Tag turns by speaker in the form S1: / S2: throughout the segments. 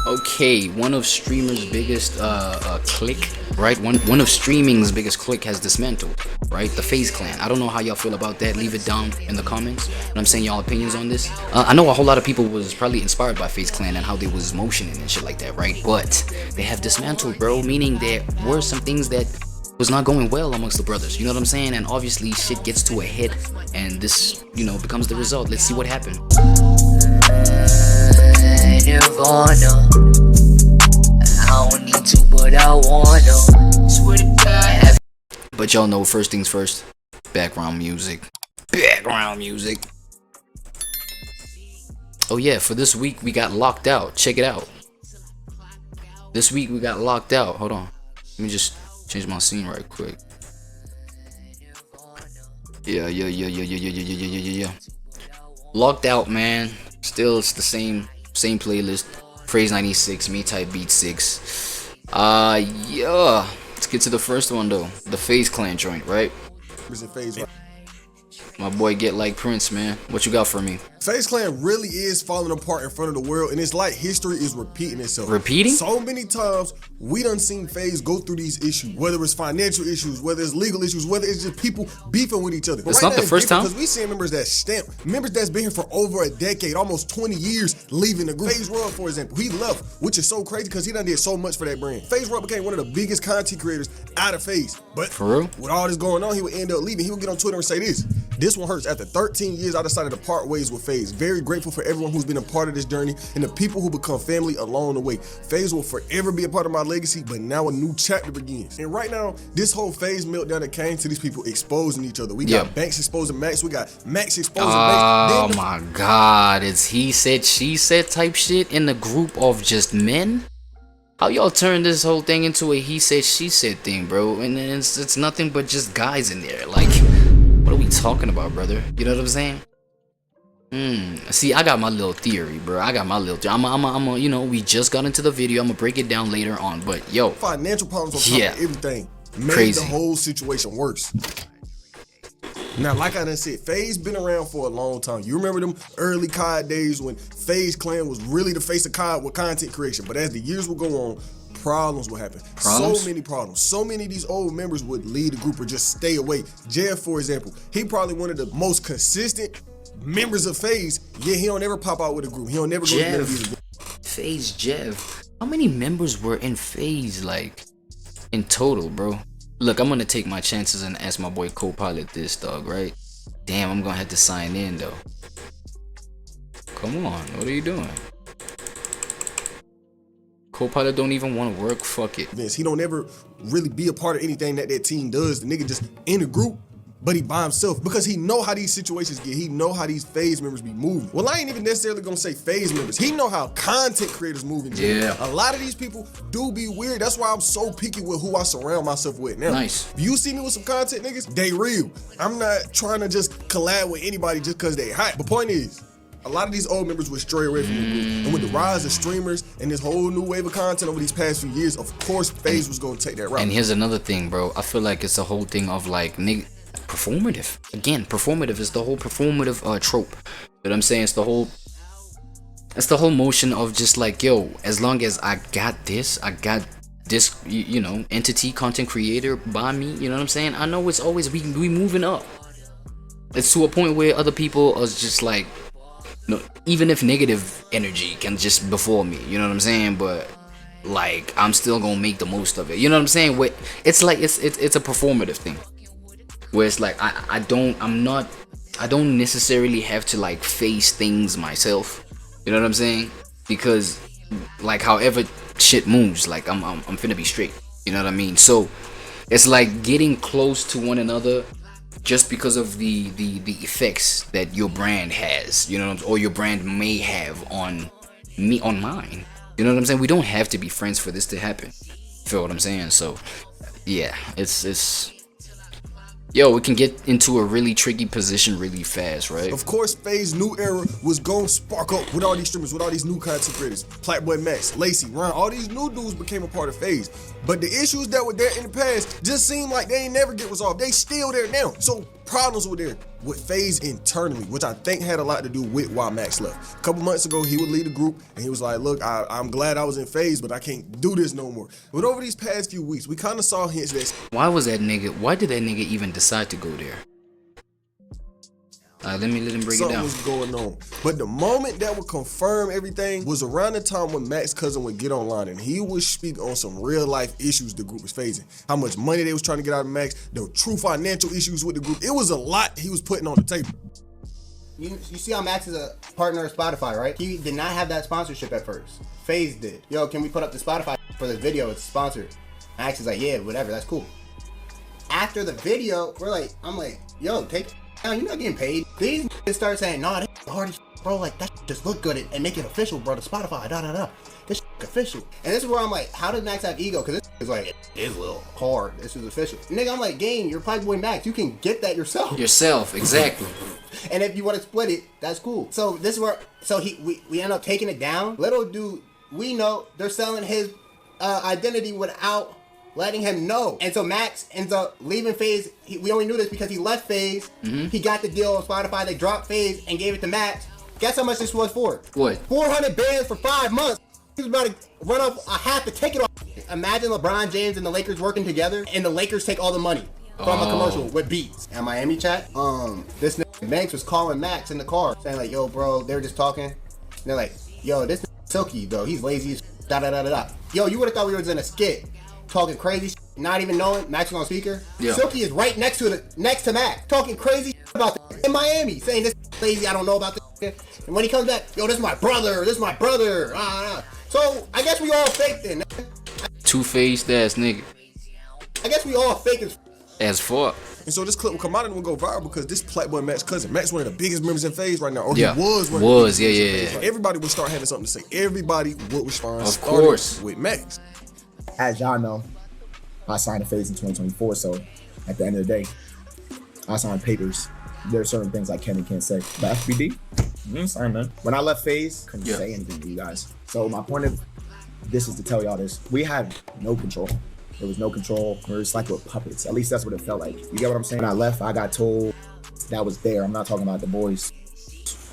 S1: Okay, one of streamers' biggest clique, right? One of streaming's biggest clique has dismantled, right? The FaZe clan. I don't know how y'all feel about that. Leave it down in the comments. And I'm saying y'all opinions on this. I know a whole lot of people was probably inspired by FaZe clan and how they was motioning and shit like that, right? But they have dismantled, bro. Meaning there were some things that was not going well amongst the brothers. You know what I'm saying? And obviously shit gets to a head, and this, you know, becomes the result. Let's see what happened.
S2: Nirvana. I don't need to, but I wanna. Swear to God.
S1: But y'all know, first things first. Background music. Background music. Oh yeah, for this week we got locked out. Check it out. This week we got locked out. Hold on. Let me just change my scene right quick. Yeah. Locked out, man. Still, it's the same playlist. Phrase 96, me type beat 6. Yeah. Let's get to the first one though. The FaZe clan joint, right? My boy Get Like Prince, man. What you got for me?
S3: FaZe clan really is falling apart in front of the world, and it's like history is repeating itself.
S1: Repeating?
S3: So many times we done seen FaZe go through these issues, whether it's financial issues, whether it's legal issues, whether it's just people beefing with each other.
S1: It's not the first time?
S3: Because we seeing members that stamp, members that's been here for over a decade, almost 20 years, leaving the group. FaZe ReWAD, for example, he left, which is so crazy because he done did so much for that brand. FaZe ReWAD became one of the biggest content creators out of FaZe. But
S1: for real?
S3: With all this going on, he would end up leaving. He would get on Twitter and say this one hurts. After 13 years, I decided to part ways with FaZe. Very grateful for everyone who's been a part of this journey and the people who become family along the way. FaZe will forever be a part of my legacy, but now a new chapter begins. And right now, this whole FaZe meltdown that came to these people exposing each other. We got Banks exposing Max. We got Max exposing Banks.
S1: Oh my God, it's he said, she said type shit in a group of just men? How y'all turn this whole thing into a he said, she said thing, bro? And it's nothing but just guys in there. Like, what are we talking about, brother? You know what I'm saying? See, I got my little theory, bro. I'm you know, we just got into the video. I'm gonna break it down later on, but yo,
S3: financial problems on top of everything made
S1: crazy.
S3: The whole situation worse. Now, like I done said, FaZe been around for a long time. You remember them early COD days when FaZe clan was really the face of COD with content creation. But as the years would go on, problems would happen.
S1: Problems?
S3: So many problems. So many of these old members would leave the group or just stay away. Jeff, for example, he probably one of the most consistent members of FaZe, yet he don't ever pop out with a group. He don't never go to group.
S1: FaZe Jeff. How many members were in FaZe, like, in total, bro? Look, I'm gonna take my chances and ask my boy co-pilot this, dog, right? Damn, I'm gonna have to sign in though. Come on, what are you doing? Co-pilot don't even want to work, fuck it.
S3: Vince, he don't ever really be a part of anything that team does. The nigga just in a group, but he by himself because he know how these situations get. He know how these FaZe members be moving. Well, I ain't even necessarily gonna say FaZe members. He know how content creators move in general. A lot of these people do be weird. That's why I'm so picky with who I surround myself with now.
S1: Nice.
S3: If you see me with some content niggas, they real. I'm not trying to just collab with anybody just cause they hot. But point is, a lot of these old members would stray away from the group. And with the rise of streamers and this whole new wave of content over these past few years, of course FaZe was gonna take that route.
S1: And here's another thing, bro. I feel like it's a whole thing of like, nigga, performative. Again, performative is the whole performative trope. You know what I'm saying? It's the whole motion of just like, yo, as long as I got this, you know, entity, content creator by me, you know what I'm saying? I know it's always we moving up. It's to a point where other people are just like, no, even if negative energy can just befall me, you know what I'm saying? But like, I'm still gonna make the most of it. You know what I'm saying? It's like it's a performative thing. Where it's like I don't necessarily have to like face things myself. You know what I'm saying? Because like however shit moves, like I'm finna be straight. You know what I mean? So it's like getting close to one another just because of the effects that your brand has, you know what I'm saying, or your brand may have on me, on mine. You know what I'm saying? We don't have to be friends for this to happen. Feel what I'm saying? So yeah, it's yo, we can get into a really tricky position really fast, right?
S3: Of course, FaZe new era was gonna spark up with all these streamers, with all these new content creators. Platboy Max, Lacey, Ryan, all these new dudes became a part of FaZe. But the issues that were there in the past just seem like they ain't never get resolved. They still there now. So Problems were there with FaZe internally, which I think had a lot to do with why Max left. A couple months ago, he would lead the group, and he was like, look, I'm glad I was in FaZe, but I can't do this no more. But over these past few weeks, we kind of saw hints that...
S1: Why did that nigga even decide to go there? Let me let him break it down.
S3: Something was going on. But the moment that would confirm everything was around the time when Max's cousin would get online and he would speak on some real life issues the group was facing. How much money they was trying to get out of Max, the true financial issues with the group. It was a lot he was putting on the table.
S4: You see how Max is a partner of Spotify, right? He did not have that sponsorship at first. FaZe did. Yo, can we put up the Spotify for this video? It's sponsored. Max is like, yeah, whatever, that's cool. After the video, I'm like, yo, take it down, you're not getting paid. These start saying, nah, this hard as bro, like that just look good and make it official, bro, to Spotify, This official. And this is where I'm like, how does Max have ego? Because this is like, it is a little hard. This is official. Nigga, I'm like, game, you're Pipe Boy Max. You can get that yourself.
S1: Exactly.
S4: And if you want to split it, that's cool. So this is where, we end up taking it down. Little dude, we know they're selling his identity without letting him know. And so Max ends up leaving FaZe. We only knew this because he left FaZe. He got the deal on Spotify. They dropped FaZe and gave it to Max. Guess how much this was for?
S1: What?
S4: 400 bands for 5 months. He was about to run up a half the ticket off. Imagine LeBron James and the Lakers working together, and the Lakers take all the money from a commercial with beats. And Miami chat, this nigga Banks was calling Max in the car, saying like, yo, bro, they were just talking. And they're like, yo, this nigga Silky, though, he's lazy as da-da-da-da-da. Yo, you would have thought we was in a skit, talking crazy shit, not even knowing. Max was on speaker. Yeah. Silky is right next to Max, talking crazy shit about this in Miami, saying this lazy, I don't know about this shit. And when he comes back, yo, this is my brother. So I guess we all faked it.
S1: Two-faced ass nigga.
S4: I guess we all fake
S1: as fuck.
S3: And so this clip will come out and it will go viral because this Playboy Max cousin, Max one of the biggest members in FaZe right now. Or
S1: yeah.
S3: He was one of the biggest members in FaZe. Everybody would start having something to say. Everybody would respond.
S1: Of course.
S3: With Max.
S5: As y'all know, I signed a FaZe in 2024, so at the end of the day, I signed papers. There are certain things I can and can't say. But FBD, sign, man. When I left FaZe, couldn't say anything to you guys. So my point of this is to tell y'all this. We had no control. There was no control. We were just like with puppets. At least that's what it felt like. You get what I'm saying? When I left, I got told that was there. I'm not talking about the boys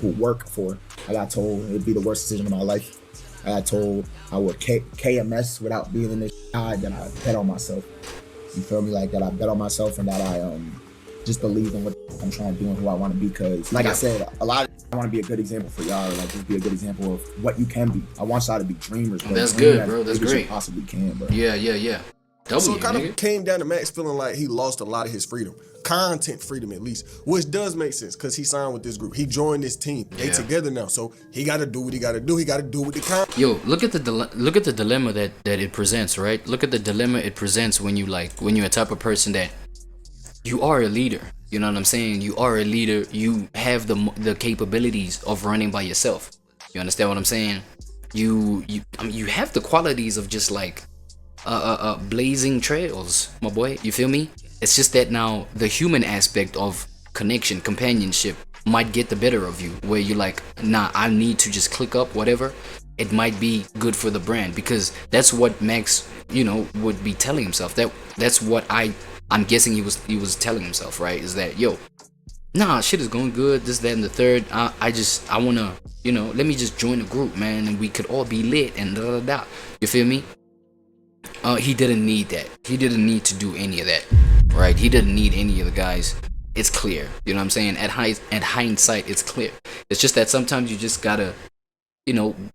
S5: who work for. I got told it'd be the worst decision of my life. I got told I would KMS without being in this side, that I bet on myself. You feel me? Like that I bet on myself and that I just believe in what I'm trying to do and who I want to be. Because like I said, I want to be a good example for y'all. Like just be a good example of what you can be. I want y'all to be dreamers. Bro.
S1: That's good, bro. That's great.
S5: You possibly can, bro.
S1: Yeah.
S3: So it kind of came down to Max feeling like he lost a lot of his freedom. Content freedom, at least. Which does make sense because he signed with this group. He joined this team. They together now. So he got to do what he got to do. He got to do with the content.
S1: Yo, look at the dilemma that it presents, right? Look at the dilemma it presents when you're a type of person that you are a leader. You know what I'm saying? You are a leader. You have the capabilities of running by yourself. You understand what I'm saying? You have the qualities of just like blazing trails, my boy. You feel me? It's just that now the human aspect of connection, companionship might get the better of you, where you're like, nah, I need to just click up whatever. It might be good for the brand, because that's what Max, would be telling himself. That's what I'm guessing he was telling himself, right? Is that, yo, nah, shit is going good, this, that, and the third. I wanna, let me just join the group, man, and we could all be lit and da. You feel me? He didn't need that. He didn't need to do any of that, right? He didn't need any of the guys. It's clear. You know what I'm saying? At hindsight, it's clear. It's just that sometimes you just gotta,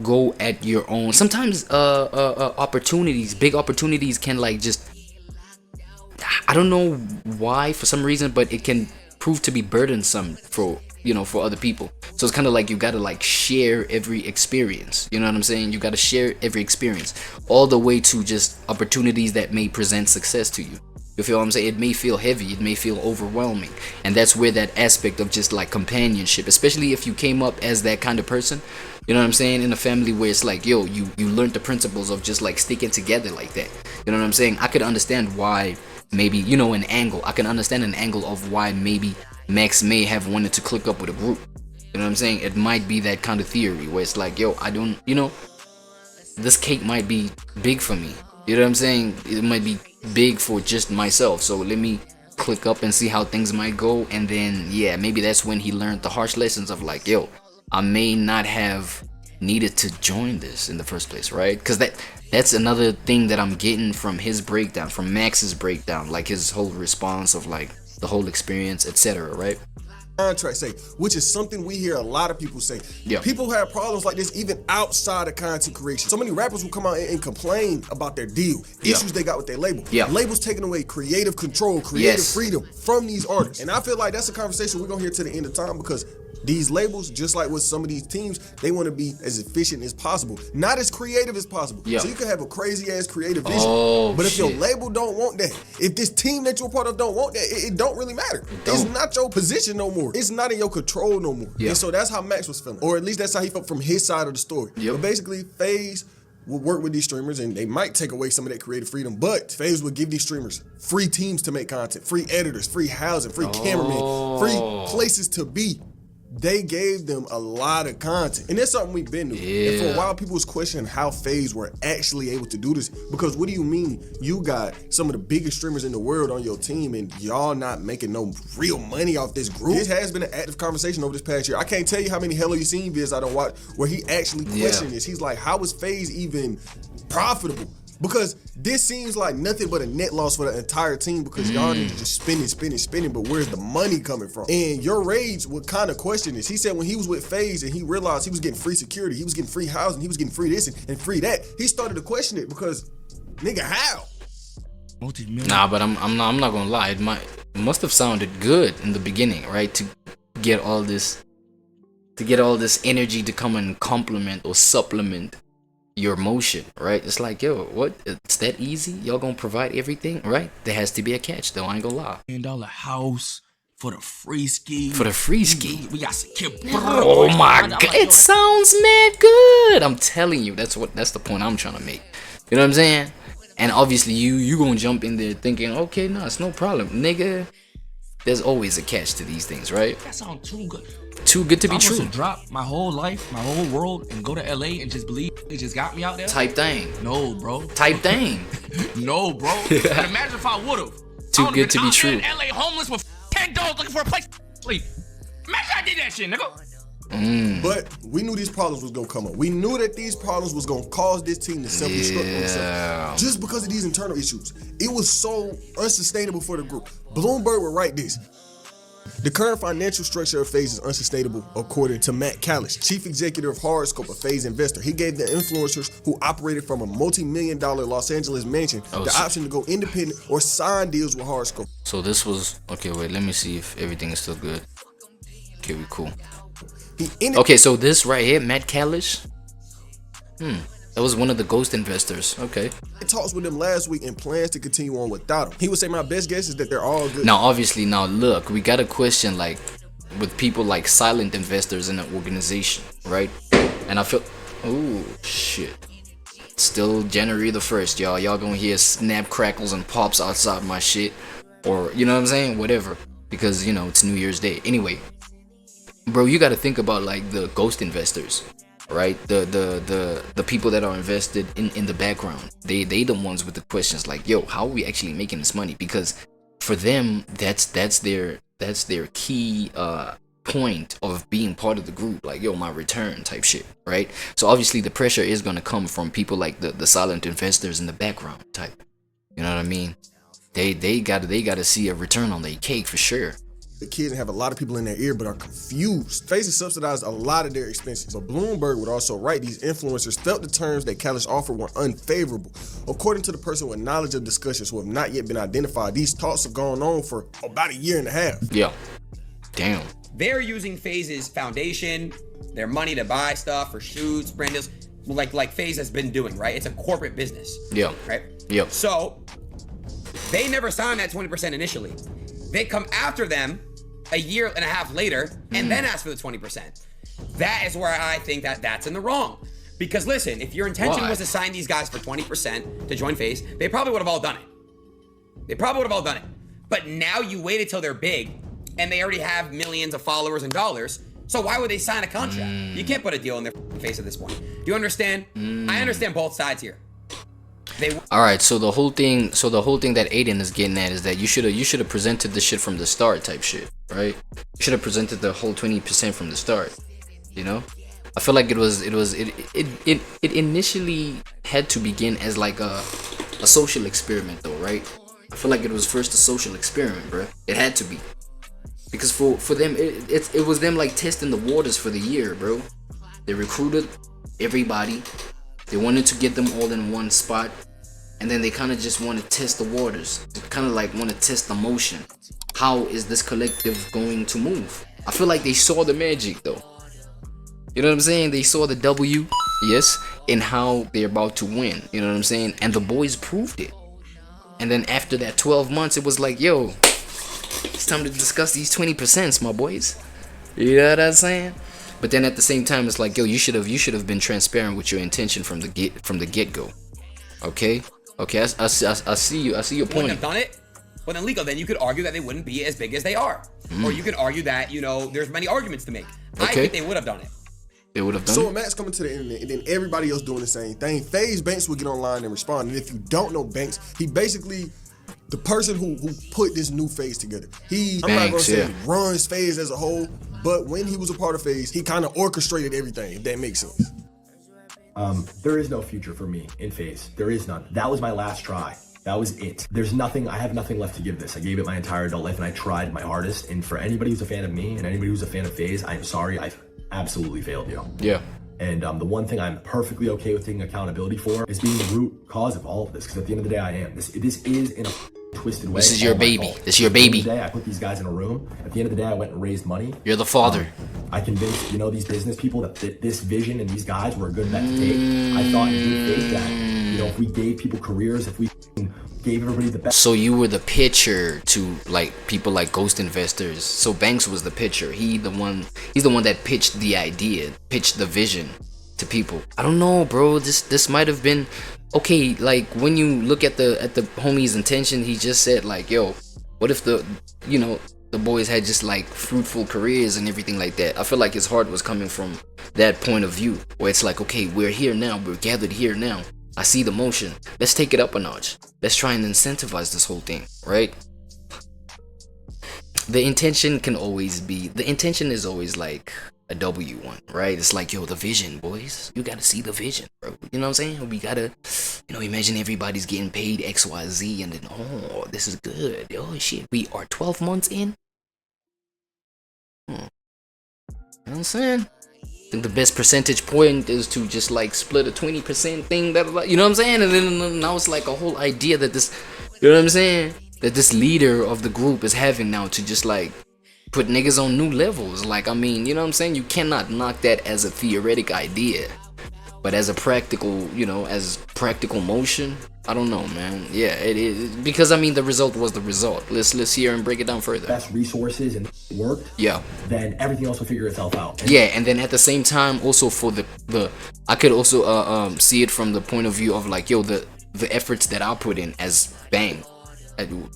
S1: go at your own. Sometimes big opportunities can like just, I don't know why, for some reason, but it can prove to be burdensome for other people. So it's kind of like you gotta like share every experience. You know what I'm saying? You gotta share every experience, all the way to just opportunities that may present success to you. You feel what I'm saying? It may feel heavy, it may feel overwhelming, and that's where that aspect of just like companionship, especially if you came up as that kind of person, you know what I'm saying, in a family where it's like, yo, you learned the principles of just like sticking together like that. You know what I'm saying? I could understand why maybe, I can understand an angle of why maybe Max may have wanted to click up with a group. You know what I'm saying? It might be that kind of theory where it's like, yo, I don't, this cake might be big for me. You know what I'm saying? It might be big for just myself. So let me click up and see how things might go, and then yeah, maybe that's when he learned the harsh lessons of like, yo, I may not have needed to join this in the first place, right? Because that's another thing that I'm getting from his breakdown, from Max's breakdown, like his whole response of like the whole experience, etc., right?
S3: Contract say, which is something we hear a lot of people say.
S1: Yeah.
S3: People have problems like this even outside of content creation. So many rappers will come out and complain about their deal, issues they got with their label.
S1: Yeah.
S3: Labels taking away creative control, creative freedom from these artists. And I feel like that's a conversation we're gonna hear to the end of time, because these labels, just like with some of these teams, they want to be as efficient as possible, not as creative as possible.
S1: Yeah.
S3: So you can have a crazy ass creative vision, but if
S1: shit.
S3: your label don't want that, if this team that you're a part of don't want that, it don't really matter. It's not your position no more. It's not in your control no more.
S1: Yeah.
S3: And so that's how Max was feeling, or at least that's how he felt from his side of the story.
S1: Yep.
S3: But basically, FaZe will work with these streamers, and they might take away some of that creative freedom, but FaZe will give these streamers free teams to make content, free editors, free housing, free cameramen, free places to be. They gave them a lot of content, and that's something we've been doing.
S1: Yeah.
S3: And for a while, people was questioning how FaZe were actually able to do this, because what do you mean you got some of the biggest streamers in the world on your team and y'all not making no real money off this group? This has been an active conversation over this past year. I can't tell you how many Hello You Seen vids I don't watch where he actually questioned this. He's like, how is FaZe even profitable? Because this seems like nothing but a net loss for the entire team, because y'all need to just spending, but where's the money coming from? And your rage would kind of question this. He said when he was with FaZe and he realized he was getting free security, he was getting free housing, he was getting free this and free that, he started to question it, because nigga, how?
S1: Nah, but I'm not gonna lie. It must have sounded good in the beginning, right? To get all this energy to come and complement or supplement your motion, right? It's like, yo, what? It's that easy? Y'all gonna provide everything, right? There has to be a catch, though. I ain't gonna lie.
S6: $1 house for the free ski.
S1: For the free ski.
S6: We got secure.
S1: Oh my god, it sounds mad good. I'm telling you, that's the point I'm trying to make. You know what I'm saying? And obviously, you gonna jump in there thinking, okay, no, it's no problem, nigga. There's always a catch to these things, right?
S6: That sounds too good.
S1: Too good to be
S6: I'm
S1: true.
S6: supposed to drop my whole life, my whole world, and go to LA and just believe it just got me out there?
S1: Type thing.
S6: No, bro.
S1: Type thing.
S6: No, bro. And imagine if I would've.
S1: Too good to be true.
S6: In LA homeless with $10 looking for a place to sleep. Imagine I did that shit, nigga.
S3: But we knew these problems was gonna come up. We knew that these problems was gonna cause this team to self-destruct themselves just because of these internal issues. It was so unsustainable for the group. Bloomberg would write this: the current financial structure of FaZe is unsustainable, according to Matt Kalish, chief executive of Horoscope, a FaZe investor. He gave the influencers who operated from a multi-million-dollar Los Angeles mansion the option to go independent or sign deals with Horoscope.
S1: So this was okay. Wait, let me see if everything is still good. Okay, we cool. Okay, so this right here, Matt Kalish. That was one of the ghost investors. Okay.
S3: He talks with them last week and plans to continue on without him. He would say, my best guess is that they're all good.
S1: Now, obviously, now look, we got a question like with people like silent investors in an organization, right? And I feel, oh shit, still January the 1st, y'all. Y'all gonna hear snap, crackles, and pops outside my shit, or you know what I'm saying, whatever, because you know it's New Year's Day. Anyway, bro, you got to think about like the ghost investors. Right, the people that are invested in the background, they the ones with the questions like, yo, how are we actually making this money? Because for them, that's their key point of being part of the group, like, yo, my return type shit, right? So obviously the pressure is gonna come from people like the silent investors in the background type. You know what I mean? They gotta see a return on their cake for sure.
S3: The kids have a lot of people in their ear but are confused. FaZe subsidized a lot of their expenses, but Bloomberg would also write these influencers felt the terms that Kalish offered were unfavorable. According to the person with knowledge of discussions who have not yet been identified, these talks have gone on for about a year and a half.
S1: Yeah. Damn.
S7: They're using FaZe's foundation, their money to buy stuff for shoots, brand deals, like FaZe has been doing, right? It's a corporate business.
S1: Yeah.
S7: Right?
S1: Yeah.
S7: So they never signed that 20% initially. They come after them a year and a half later and then ask for the 20%. That is where I think that that's in the wrong. Because listen, if your intention was to sign these guys for 20% to join FaZe, they probably would have all done it. But now you waited till they're big and they already have millions of followers and dollars. So why would they sign a contract? You can't put a deal in their face at this point. Do you understand? I understand both sides here.
S1: All right, so the whole thing that Aiden is getting at is that you should have presented the shit from the start type shit, right? You should have presented the whole 20% from the start, you know? I feel like it initially had to begin as like a social experiment though, right? I feel like it was first a social experiment, bro. It had to be. Because for them it was them like testing the waters for the year, bro. They recruited everybody. They wanted to get them all in one spot, and then they kind of just want to test the waters. They kind of like want to test the motion. How is this collective going to move? I feel like they saw the magic though. You know what I'm saying? They saw the W, yes, in how they're about to win. You know what I'm saying? And the boys proved it. And then after that 12 months, it was like, yo, it's time to discuss these 20%, my boys. You know what I'm saying? But then at the same time, it's like, yo, you should have been transparent with your intention from the get go. Okay, I see your
S7: Wouldn't
S1: point.
S7: have done it. Well, then legal. Then you could argue that they wouldn't be as big as they are, or you could argue that there's many arguments to make. I
S1: Okay.
S7: think they would have done it.
S1: They would have done
S3: So
S1: it.
S3: when Matt's coming to the internet and then everybody else doing the same thing, FaZe Banks will get online and respond. And if you don't know Banks, he basically the person who put this new FaZe together. I'm not gonna
S1: Banks,
S3: say
S1: yeah.
S3: runs FaZe as a whole, but when he was a part of FaZe, he kind of orchestrated everything, if that makes sense.
S8: There is no future for me in FaZe. There is none. That was my last try. That was it. There's nothing, I have nothing left to give this. I gave it my entire adult life and I tried my hardest. And for anybody who's a fan of me and anybody who's a fan of FaZe, I'm sorry, I've absolutely failed you.
S1: Yeah.
S8: And the one thing I'm perfectly okay with taking accountability for is being the root cause of all of this. Because at the end of the day, I am. This is in a twisted way.
S1: This is your
S8: all my
S1: baby.
S8: fault.
S1: This is your
S8: At the end
S1: baby.
S8: of the day, I put these guys in a room. At the end of the day, I went and raised money.
S1: You're the father.
S8: I convinced, these business people that this vision and these guys were a good bet to take. I thought in good faith that, if we gave people careers, if we gave everybody the best.
S1: So you were the pitcher to like people like Ghost Investors. So Banks was the pitcher. He's the one that pitched the idea, pitched the vision to people. I don't know, bro. This might have been okay. Like when you look at the homie's intention, he just said like, yo, what if the boys had just like fruitful careers and everything like that. I feel like his heart was coming from that point of view where it's like, okay, we're here now, we're gathered here now. I see the motion. Let's take it up a notch. Let's try and incentivize this whole thing, right? The intention is always like a W1, right? It's like, yo, the vision, boys. You gotta see the vision, bro. You know what I'm saying? We gotta, imagine everybody's getting paid XYZ and then, oh, this is good. Oh, shit, we are 12 months in? You know what I'm saying? I think the best percentage point is to just like split a 20% thing, you know what I'm saying? And then now it's like a whole idea that this, you know what I'm saying? That this leader of the group is having now to just like put niggas on new levels. Like, I mean, you know what I'm saying? You cannot knock that as a theoretic idea. But as a practical, as practical motion, I don't know, man. Yeah, it is. Because, I mean, the result was the result. Let's hear and break it down further.
S8: Best resources and it worked.
S1: Yeah.
S8: Then everything else will figure itself out.
S1: Yeah, and then at the same time, also for the I could also see it from the point of view of like, yo, the efforts that I put in as Bang,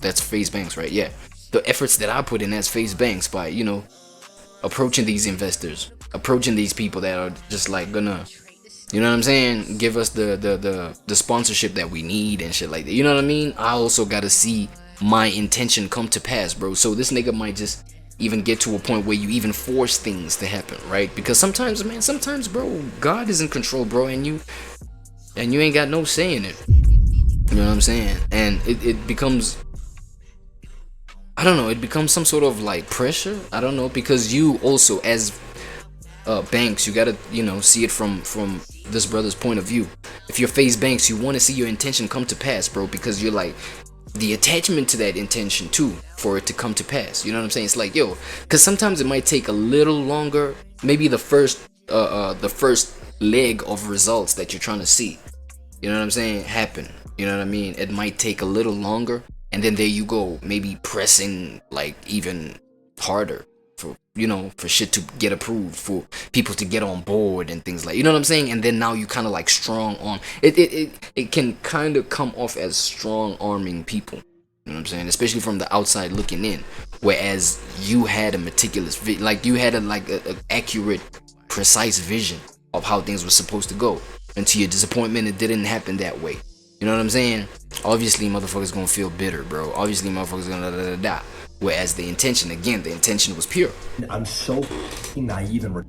S1: that's FaZe Banks, right? Yeah, the efforts that I put in as FaZe Banks by approaching these investors, approaching these people that are just like gonna, you know what I'm saying, give us the sponsorship that we need and shit like that. You know what I mean? I also gotta see my intention come to pass, bro. So this nigga might just even get to a point where you even force things to happen, right? Because sometimes, bro, God is in control, bro, and you ain't got no say in it. You know what I'm saying? And it becomes, I don't know, it becomes some sort of like pressure. I don't know, because you also as Banks, you gotta see it from this brother's point of view. If you're FaZe Banks, you want to see your intention come to pass, bro, because you're like the attachment to that intention too for it to come to pass. You know what I'm saying? It's like, yo, because sometimes it might take a little longer, maybe the first leg of results that you're trying to see, you know what I'm saying, happen. You know what I mean? It might take a little longer, and then there you go, maybe pressing like even harder for for shit to get approved, for people to get on board and things like, you know what I'm saying? And then now you kind of like strong arm it can kind of come off as strong arming people, you know what I'm saying, especially from the outside looking in, whereas you had a meticulous like you had a accurate, precise vision of how things were supposed to go, and to your disappointment it didn't happen that way. You know what I'm saying? Obviously, motherfuckers gonna feel bitter, bro. Obviously, motherfuckers gonna da. Whereas the intention was pure.
S8: I'm so naive and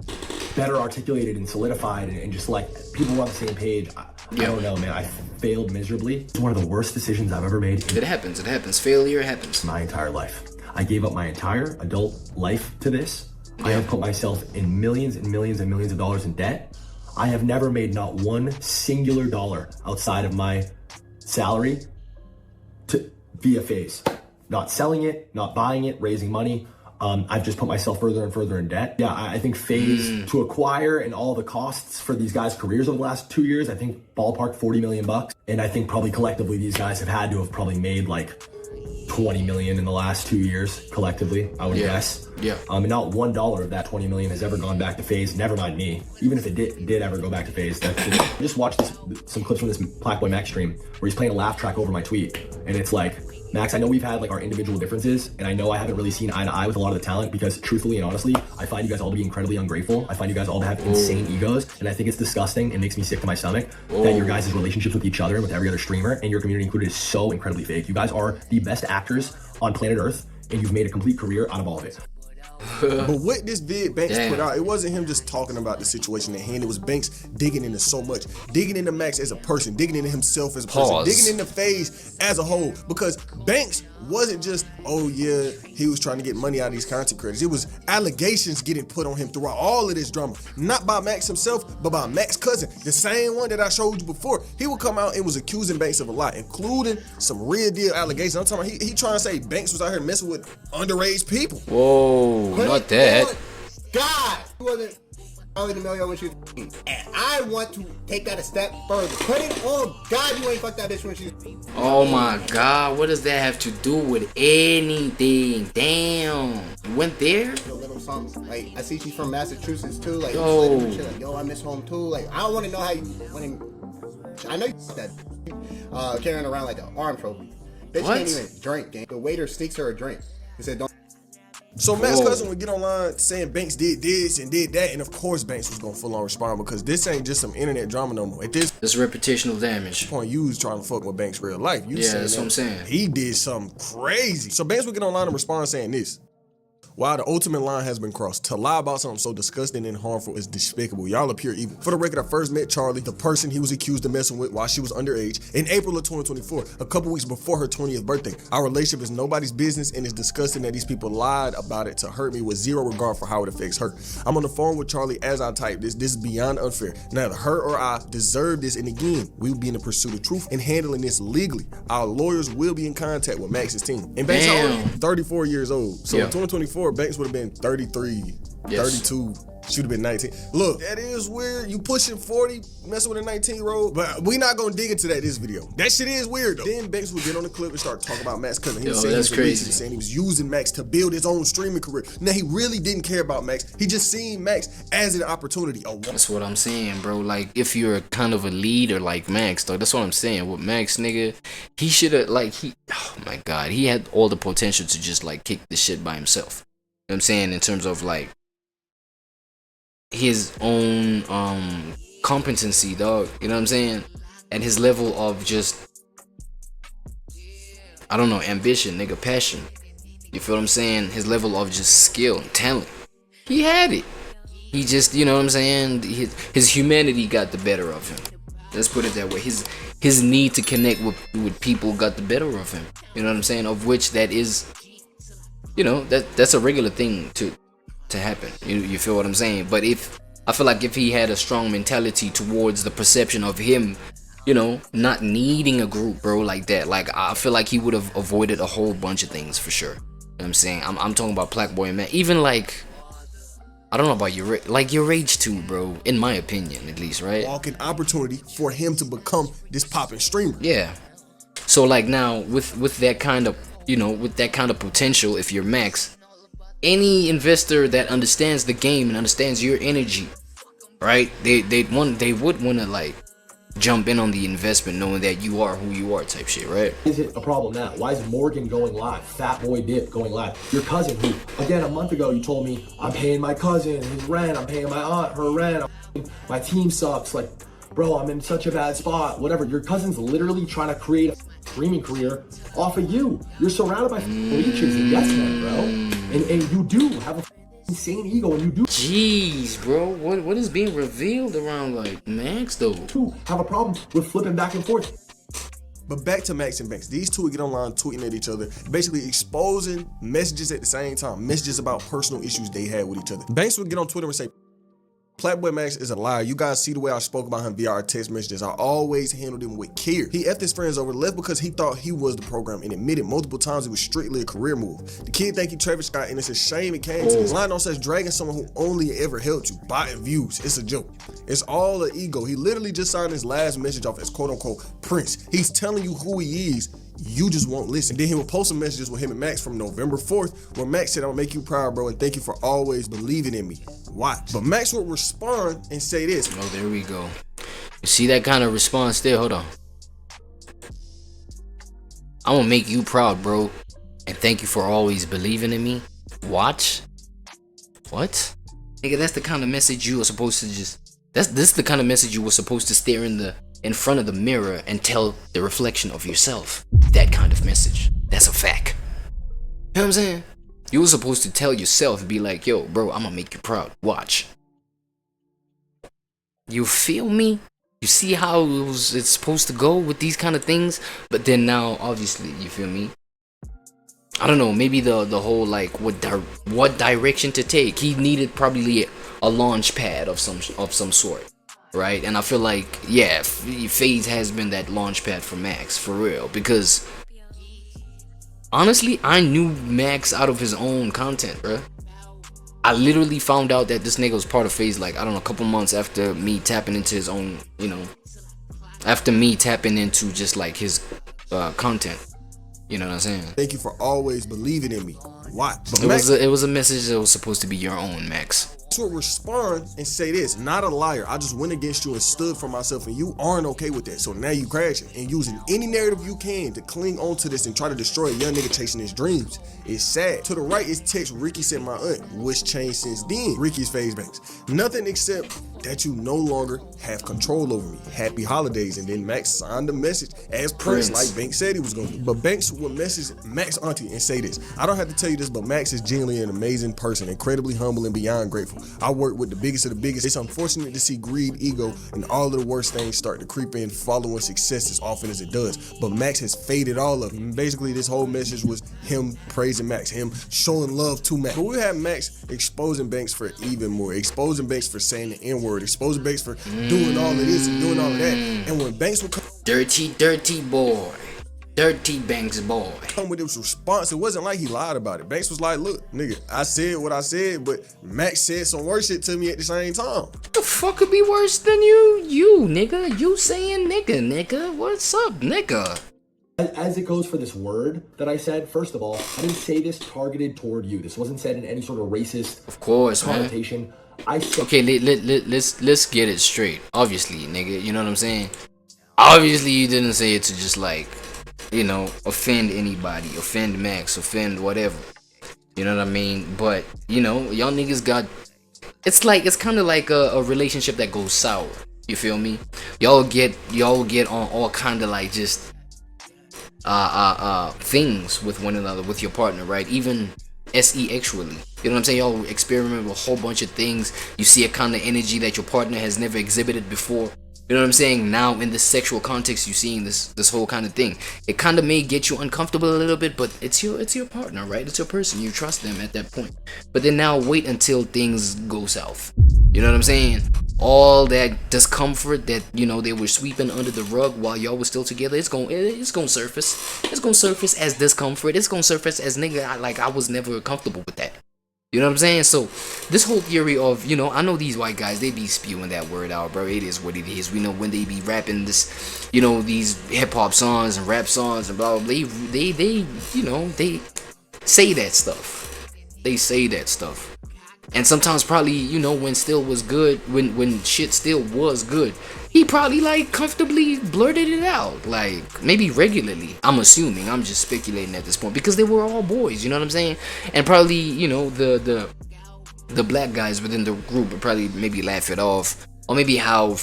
S8: better articulated and solidified and just like people on the same page. I don't know, man. I failed miserably. It's one of the worst decisions I've ever made.
S1: It happens. Failure happens.
S8: My entire life. I gave up my entire adult life to this. I have put myself in millions and millions and millions of dollars in debt. I have never made not one singular dollar outside of my salary via FaZe. Not selling it, not buying it, raising money. I've just put myself further and further in debt. Yeah, I think FaZe to acquire and all the costs for these guys' careers over the last 2 years, I think ballpark 40 million bucks. And I think probably collectively these guys have had to have probably made like 20 million in the last 2 years collectively, I would guess.
S1: Yeah.
S8: And not $1 of that 20 million has ever gone back to FaZe. Never mind me. Even if it did ever go back to FaZe, I just watched some clips from this Blackboy Max stream where he's playing a laugh track over my tweet, and it's like, Max, I know we've had like our individual differences, and I know I haven't really seen eye to eye with a lot of the talent because truthfully and honestly, I find you guys all to be incredibly ungrateful. I find you guys all to have insane egos, and I think it's disgusting. It makes me sick to my stomach that your guys' relationships with each other and with every other streamer and your community included is so incredibly fake. You guys are the best actors on planet Earth, and you've made a complete career out of all of it.
S3: But what this vid Banks put out, it wasn't him just talking about the situation at hand. It was Banks digging into so much, digging into Max as a person, digging into himself as a person, digging into FaZe as a whole. Because Banks wasn't just, oh yeah, he was trying to get money out of these content creators. It was allegations getting put on him throughout all of this drama, not by Max himself, but by Max's cousin, the same one that I showed you before. He would come out and was accusing Banks of a lot, including some real deal allegations. I'm talking about he trying to say Banks was out here messing with underage people.
S1: Whoa. Not that.
S4: God, she wasn't only the million when she was 15. And I want to take that a step further. Put it on God, you ain't fucked that bitch when she was 15.
S1: Oh my God, what does that have to do with anything? Damn. You went there?
S4: The little songs. Like, I see she's from Massachusetts too. Like,
S1: yo,
S4: shit, like, yo, I miss home too. Like, I don't want to know how you went. I know you that carrying around like an arm trophy. Bitch can't even drink, gang. The waiter sneaks her a drink. He said, don't.
S3: So Max's cousin would get online saying Banks did this and did that, and of course Banks was gonna full on respond because this ain't just some internet drama no more. At this
S1: reputational damage
S3: point, you was trying to fuck with Banks' real life. You
S1: that's what I'm saying.
S3: He did something crazy. So Banks would get online and respond saying this. While the ultimate line has been crossed, to lie about something so disgusting and harmful is despicable. Y'all are pure evil. For the record, I first met Charlie, the person he was accused of messing with while she was underage, in April of 2024, a couple weeks before her 20th birthday. Our relationship is nobody's business, and it's disgusting that these people lied about it to hurt me with zero regard for how it affects her. I'm on the phone with Charlie as I type this. This is beyond unfair. Neither her or I deserve this, and again, we will be in the pursuit of truth and handling this legally. Our lawyers will be in contact with Max's team. And Banks is 34 years old. So in 2024, Banks would have been 33, 32. She would have been 19. Look, that is weird. You pushing 40, messing with a 19-year-old. But we not gonna dig into that this video. That shit is weird though. Then Banks would get on the clip and start talking about Max cousin. He was saying
S1: that's crazy.
S3: Saying he was using Max to build his own streaming career. Now he really didn't care about Max. He just seen Max as an opportunity.
S1: That's what I'm saying, bro. Like if you're kind of a leader like Max, though, that's what I'm saying. With Max, nigga, he should have oh my God, he had all the potential to just like kick the shit by himself. You know what I'm saying? In terms of like his own competency, dog. You know what I'm saying? And his level of just, I don't know, ambition, nigga, passion. You feel what I'm saying? His level of just skill and talent. He had it. He just, you know what I'm saying? His humanity got the better of him. Let's put it that way. His need to connect with people got the better of him. You know what I'm saying? Of which that is, you know, that's a regular thing to happen. You feel what I'm saying? But I feel like if he had a strong mentality towards the perception of him, you know, not needing a group, bro, like that, like I feel like he would have avoided a whole bunch of things for sure. You know what I'm saying? I'm talking about Blackboy, man. Even like, I don't know about your age too, bro. In my opinion, at least, right?
S3: Walking opportunity for him to become this popping streamer.
S1: Yeah. So like now with that kind of, you know, with that kind of potential, if you're Max, any investor that understands the game and understands your energy, right? They would want to like jump in on the investment, knowing that you are who you are, type shit, right?
S8: Is it a problem now? Why is Morgan going live? Fat Boy Dip going live? Your cousin, who again a month ago you told me I'm paying my cousin his rent, I'm paying my aunt her rent, my team sucks. Like, bro, I'm in such a bad spot, whatever. Your cousin's literally trying to create a streaming career off of you. You're surrounded by leeches and yes men, bro. And you do have a insane ego, and you do
S1: Jeez, bro, what is being revealed around like Max though?
S8: have a problem with flipping back and forth.
S3: But back to Max and Banks. These two would get online tweeting at each other, basically exposing messages at the same time, messages about personal issues they had with each other. Banks would get on Twitter and say, Playboy Max is a liar. You guys see the way I spoke about him via our text messages. I always handled him with care. He effed his friends over, left because he thought he was the program and admitted multiple times it was strictly a career move. The kid think he Travis Scott, and it's a shame it came to this. Line on says dragging someone who only ever helped you, buying views. It's a joke. It's all an ego. He literally just signed his last message off as quote unquote Prince. He's telling you who he is. You just won't listen. Then he would post some messages with him and Max from November 4th, where Max said, "I'll make you proud, bro, and thank you for always believing in me." Watch. But Max would respond and say this.
S1: Oh, there we go. You see that kind of response there? Hold on. I'm gonna make you proud, bro, and thank you for always believing in me. Watch. What? Nigga, that's the kind of message you were supposed to just. This is the kind of message you were supposed to stare in front of the mirror and tell the reflection of yourself. That kind of message. That's a fact. You know what I'm saying? You were supposed to tell yourself, be like, yo, bro, I'm gonna make you proud. Watch. You feel me? You see how it's supposed to go with these kind of things? But then now, obviously, you feel me? I don't know, maybe the whole like what direction to take. He needed probably a launch pad of some sort. Right, and I feel like, yeah, FaZe has been that launch pad for Max, for real, because honestly, I knew Max out of his own content, bro. I literally found out that this nigga was part of FaZe, like, I don't know, a couple months after me tapping into his own, you know, after me tapping into just like his content. You know what I'm saying?
S3: Thank you for always believing in me. Watch. But
S1: it was a message that was supposed to be your own, Max.
S3: Would respond and say this: not a liar, I just went against you and stood for myself, and you aren't okay with that, so now you crashing and using any narrative you can to cling on to this and try to destroy a young nigga chasing his dreams. It's sad. To the right is text Ricky sent my aunt. What's changed since then? Ricky's FaZe Banks. Nothing except that you no longer have control over me. Happy holidays. And then Max signed the message as Prince, like Banks said he was gonna do. But Banks would message Max auntie and say this: I don't have to tell you this, but Max is genuinely an amazing person, incredibly humble and beyond grateful. I work with the biggest of the biggest. It's unfortunate to see greed, ego, and all of the worst things start to creep in following success as often as it does. But Max has faded all of them. Basically, this whole message was him praising Max, him showing love to Max. But we have Max exposing Banks for even more, exposing Banks for saying the N-word, exposing Banks for doing all of this and doing all of that. And when Banks would come,
S1: dirty boy. Dirty Banks boy.
S3: Come with this response, it wasn't like he lied about it. Banks was like, look, nigga, I said what I said, but Max said some worse shit to me at the same time.
S1: What the fuck could be worse than you, nigga? You saying nigga. What's up, nigga?
S8: As it goes for this word that I said, first of all, I didn't say this targeted toward you. This wasn't said in any sort of racist
S1: of course,
S8: connotation. Man. I said,
S1: okay, let's get it straight. Obviously, nigga, you know what I'm saying? Obviously, you didn't say it to just like, you know, offend anybody, offend Max, offend whatever. You know what I mean? But, you know, y'all niggas got, it's kind of like a relationship that goes sour. You feel me? Y'all get on all kind of like just things with one another, with your partner, right? Even SE-actually. You know what I'm saying? Y'all experiment with a whole bunch of things. You see a kind of energy that your partner has never exhibited before. You know what I'm saying? Now in the sexual context, you're seeing this whole kind of thing. It kind of may get you uncomfortable a little bit, but it's your partner, right? It's your person. You trust them at that point. But then now wait until things go south. You know what I'm saying? All that discomfort that, you know, they were sweeping under the rug while y'all were still together, it's gonna surface. It's gonna surface as discomfort. It's gonna surface as nigga, I was never comfortable with that. You know what I'm saying? So this whole theory of, you know, I know these white guys, they be spewing that word out, bro. It is what it is. We know when they be rapping this, you know, these hip hop songs and rap songs and blah blah blah. They you know, they say that stuff. They say that stuff. And sometimes probably, you know, when still was good, when shit still was good, he probably like comfortably blurted it out, like maybe regularly. I'm assuming, I'm just speculating at this point because they were all boys, you know what I'm saying? And probably, you know, the black guys within the group would probably maybe laugh it off, or maybe how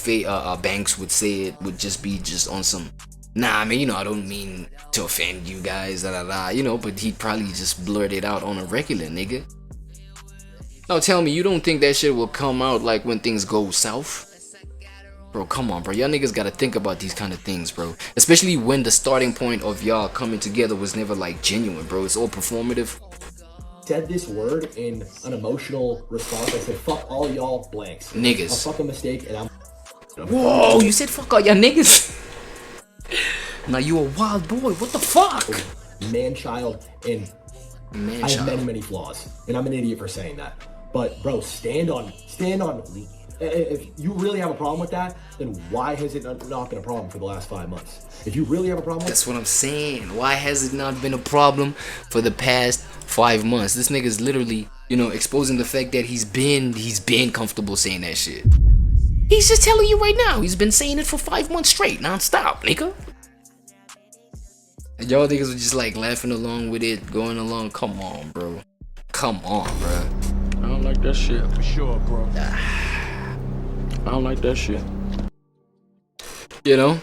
S1: Banks would say it would just be just on some, nah, man, you know, I don't mean to offend you guys, you know, but he'd probably just blurt it out on a regular, nigga. Now tell me, you don't think that shit will come out like when things go south? Bro, come on, bro. Y'all niggas gotta think about these kind of things, bro. Especially when the starting point of y'all coming together was never like genuine, bro. It's all performative.
S8: Said this word in an emotional response. I said, fuck all y'all blanks.
S1: Niggas.
S8: A fucking mistake, and I'm...
S1: Whoa, you said fuck all y'all niggas? Now you a wild boy. What the fuck?
S8: Man-child, and I have many, many flaws. And I'm an idiot for saying that. But, bro, stand on. If you really have a problem with that, then why has it not been a problem for the last 5 months? If you really have a problem with
S1: that's what I'm saying. Why has it not been a problem for the past 5 months? This nigga's literally, you know, exposing the fact that he's been comfortable saying that shit. He's just telling you right now. He's been saying it for 5 months straight, non-stop, nigga. And y'all niggas were just like laughing along with it, going along. Come on, bro. Come on, bro.
S9: I don't like that shit for sure, bro. I don't like that shit.
S1: You know?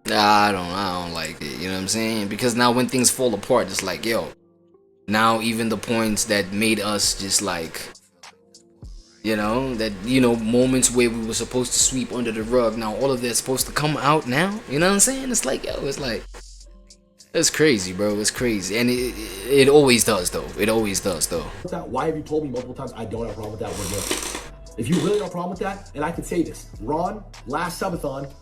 S1: Nah, I don't like it. You know what I'm saying? Because now when things fall apart, it's like, yo, now even the points that made us just like, you know, that, you know, moments where we were supposed to sweep under the rug, now all of that's supposed to come out now. You know what I'm saying? It's like, yo, it's like, it's crazy, bro. It's crazy. And it always does, though. It always does, though.
S8: Why have you told me multiple times I don't have a problem with that word? If you really have a problem with that, and I can say this, Ron, last subathon,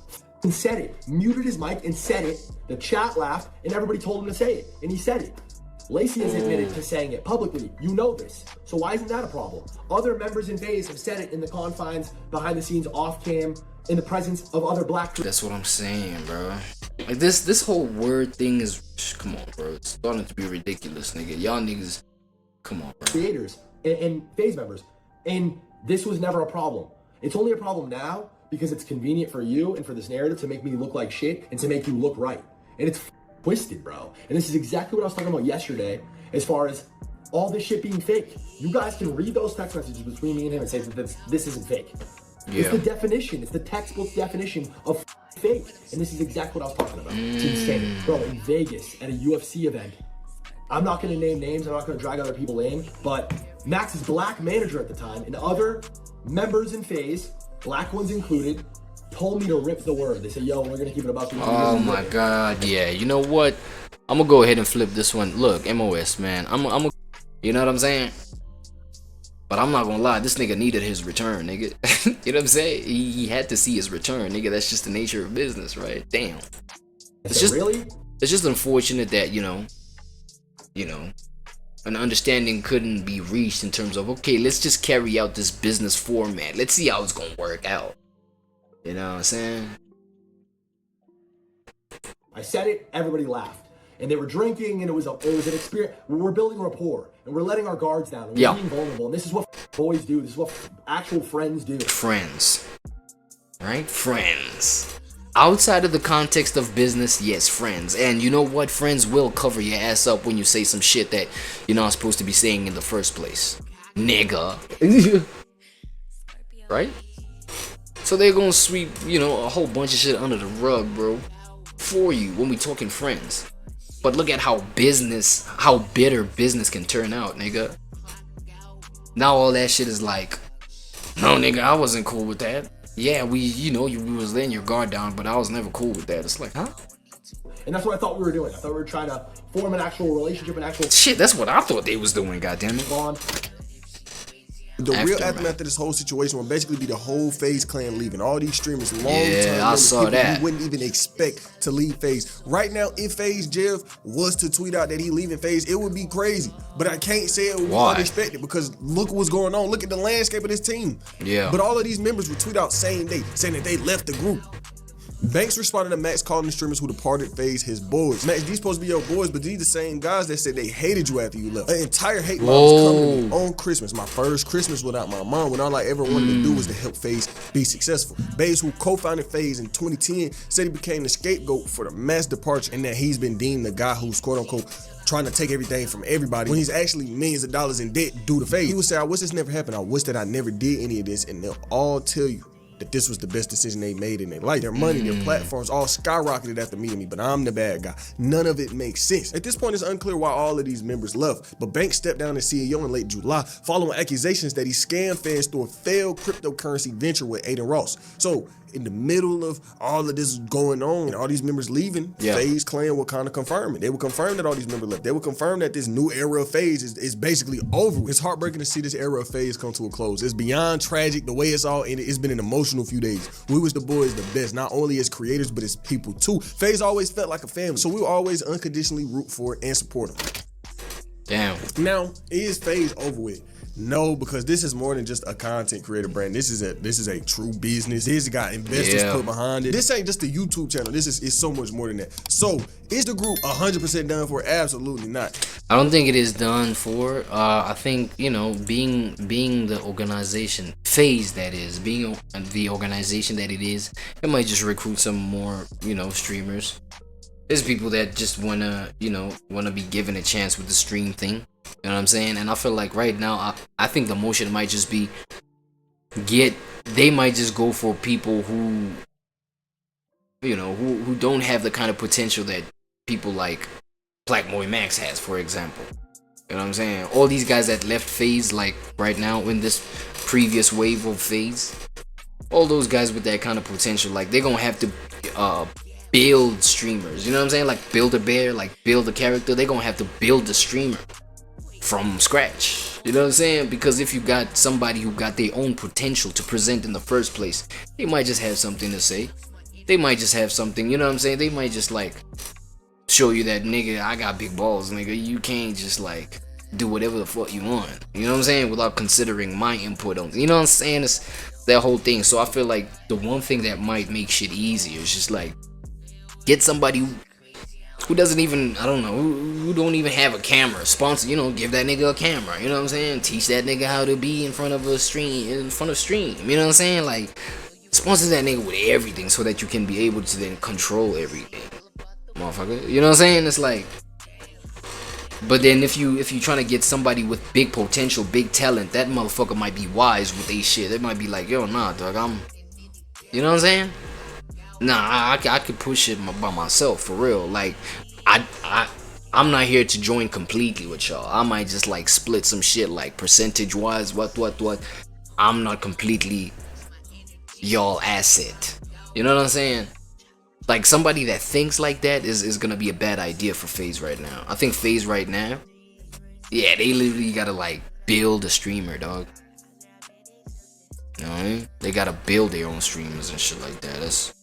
S8: said it, muted his mic and said it, the chat laughed, and everybody told him to say it, and he said it. Lacey has admitted to saying it publicly, you know this, so why isn't that a problem? Other members in FaZe have said it in the confines, behind the scenes, off cam, in the presence of other black...
S1: That's what I'm saying, bro. Like this whole word thing is, come on, bro, it's starting to be ridiculous, nigga. Y'all niggas, come on, bro.
S8: Creators and FaZe members, and this was never a problem. It's only a problem now because it's convenient for you and for this narrative to make me look like shit and to make you look right. And it's twisted, bro. And this is exactly what I was talking about yesterday as far as all this shit being fake. You guys can read those text messages between me and him and say that this isn't fake. Yeah. It's the definition. It's the textbook definition of fake. And this is exactly what I was talking about. It's insane. Bro, in Vegas at a UFC event, I'm not going to name names. I'm not going to drag other people in, but Max's black manager at the time and other members in FaZe, black ones included, told me to rip the word. They said, yo, we're going to keep it about 2
S1: Oh my God. Yeah. You know what? I'm going to go ahead and flip this one. Look, MOS, man. You know what I'm saying? But I'm not going to lie. This nigga needed his return, nigga. You know what I'm saying? He had to see his return, nigga. That's just the nature of business, right? Damn. It's just unfortunate that, you know, an understanding couldn't be reached in terms of, okay, let's just carry out this business format. Let's see how it's gonna work out. You know what I'm saying?
S8: I said it, everybody laughed. And they were drinking, and it was an experience. We're building rapport, and we're letting our guards down, and we're being vulnerable. And this is what boys do. This is what actual friends do.
S1: Friends. Right? Friends. Outside of the context of business, yes, friends. And you know what? Friends will cover your ass up when you say some shit that you're not supposed to be saying in the first place. Nigga. Right? So they're gonna sweep, you know, a whole bunch of shit under the rug, bro, for you when we talking friends. But look at how bitter business can turn out, nigga. Now all that shit is like, no, nigga, I wasn't cool with that. Yeah, we was letting your guard down, but I was never cool with that. It's like, huh?
S8: And that's what I thought we were doing. I thought we were trying to form an actual relationship, an actual...
S1: Shit, that's what I thought they was doing, goddammit.
S3: The real aftermath of this whole situation will basically be the whole FaZe clan leaving. All these streamers, long-term
S1: I saw that.
S3: You wouldn't even expect to leave FaZe. Right now, if FaZe Jeff was to tweet out that he leaving FaZe, it would be crazy. But I can't say it would be unexpected because look what's going on. Look at the landscape of this team.
S1: Yeah.
S3: But all of these members would tweet out same day saying that they left the group. Banks responded to Max calling the streamers who departed FaZe his boys. Max, these supposed to be your boys, but these the same guys that said they hated you after you left. An entire hate mob was coming to me on Christmas. My first Christmas without my mom, when all I ever wanted to do was to help FaZe be successful. Baze, who co-founded FaZe in 2010, said he became the scapegoat for the mass departure and that he's been deemed the guy who's quote-unquote trying to take everything from everybody when he's actually millions of dollars in debt due to FaZe. He would say, I wish this never happened. I wish that I never did any of this, and they'll all tell you that this was the best decision they made in their life. Their money, their platforms all skyrocketed after meeting me, but I'm the bad guy. None of it makes sense. At this point, it's unclear why all of these members left, but Banks stepped down as CEO in late July following accusations that he scammed fans through a failed cryptocurrency venture with Aiden Ross. So in the middle of all of this going on and all these members leaving, FaZe Clan will kind of confirm it. They will confirm that all these members left. They will confirm that this new era of FaZe is basically over. It's heartbreaking to see this era of FaZe come to a close. It's beyond tragic the way it's all ended. It's been an emotional few days. We wish the boys the best, not only as creators, but as people too. FaZe always felt like a family, so we will always unconditionally root for and support them.
S1: Damn.
S3: Now, is FaZe over with? No, because this is more than just a content creator brand. This is a true business. This got investors put behind it. This ain't just a YouTube channel. This is so much more than that. So, is the group 100% done for? Absolutely not.
S1: I don't think it is done for. I think, you know, being the organization, FaZe that is, being the organization that it is, it might just recruit some more, you know, streamers. There's people that just wanna be given a chance with the stream thing. You know what I'm saying? And I feel like right now, I think the motion might just be they might just go for people who, you know, who don't have the kind of potential that people like Black Boy Max has, for example. You know what I'm saying? All these guys that left FaZe, like right now in this previous wave of FaZe, all those guys with that kind of potential, like they're gonna have to build streamers. You know what I'm saying? Like build a bear, like build a character. They're gonna have to build a streamer from scratch. You know what I'm saying? Because if you got somebody who got their own potential to present in the first place, they might just have something to say. They might just have something, you know what I'm saying? They might just like show you that, nigga, I got big balls, nigga. You can't just like do whatever the fuck you want. You know what I'm saying? Without considering my input on it. You know what I'm saying? It's that whole thing. So I feel like the one thing that might make shit easier is just like get somebody who doesn't even, I don't know, who don't even have a camera. Sponsor, you know, give that nigga a camera. You know what I'm saying? Teach that nigga how to be in front of a stream, You know what I'm saying? Like, sponsor that nigga with everything so that you can be able to then control everything, motherfucker. You know what I'm saying? It's like, but then if you trying to get somebody with big potential, big talent, that motherfucker might be wise with they shit. They might be like, yo, nah, dog, you know what I'm saying? Nah, I could push it by myself, for real. Like, I'm not here to join completely with y'all. I might just like split some shit, like percentage wise, what. I'm not completely y'all asset. You know what I'm saying? Like, somebody that thinks like that is gonna be a bad idea for FaZe right now. I think FaZe right now, yeah, they literally gotta like build a streamer, dog. You know what I mean? They gotta build their own streamers and shit like that.